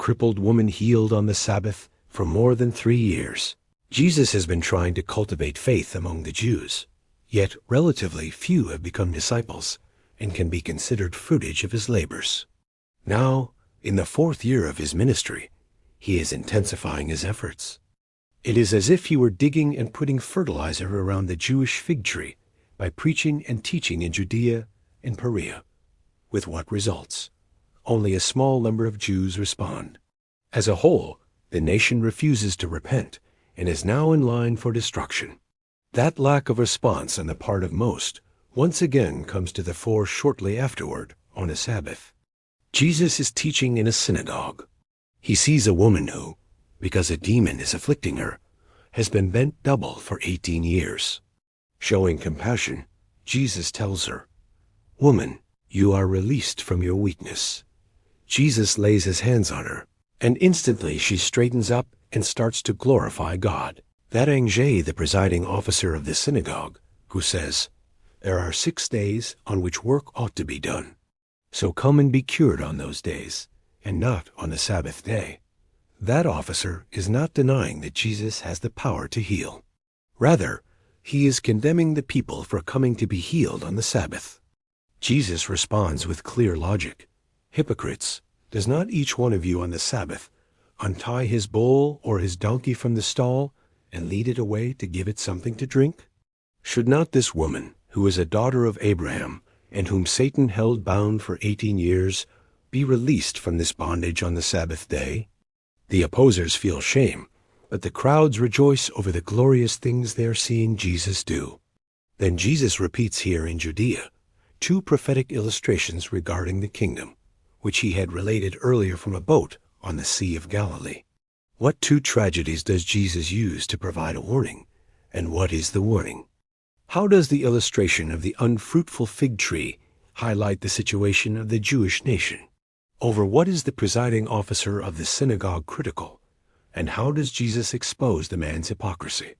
crippled woman healed on the Sabbath for more than 3 years. Jesus has been trying to cultivate faith among the Jews, yet relatively few have become disciples and can be considered fruitage of his labors. Now, in the 4th year of his ministry, he is intensifying his efforts. It is as if he were digging and putting fertilizer around the Jewish fig tree by preaching and teaching in Judea and Perea. With what results? Only a small number of Jews respond. As a whole, the nation refuses to repent and is now in line for destruction. That lack of response on the part of most once again comes to the fore shortly afterward on a Sabbath. Jesus is teaching in a synagogue. He sees a woman who, because a demon is afflicting her, has been bent double for 18 years. Showing compassion, Jesus tells her, "Woman, you are released from your weakness." Jesus lays his hands on her, and instantly she straightens up and starts to glorify God. That Ange, the presiding officer of the synagogue, who says, "There are 6 days on which work ought to be done. So come and be cured on those days, and not on the Sabbath day." That officer is not denying that Jesus has the power to heal. Rather, he is condemning the people for coming to be healed on the Sabbath. Jesus responds with clear logic. "Hypocrites, does not each one of you on the Sabbath untie his bull or his donkey from the stall and lead it away to give it something to drink? Should not this woman, who is a daughter of Abraham, and whom Satan held bound for 18 years, be released from this bondage on the Sabbath day?" The opposers feel shame, but the crowds rejoice over the glorious things they are seeing Jesus do. Then Jesus repeats here in Judea 2 prophetic illustrations regarding the kingdom, which he had related earlier from a boat on the Sea of Galilee. What 2 tragedies does Jesus use to provide a warning, and what is the warning? How does the illustration of the unfruitful fig tree highlight the situation of the Jewish nation? Over what is the presiding officer of the synagogue critical, and how does Jesus expose the man's hypocrisy?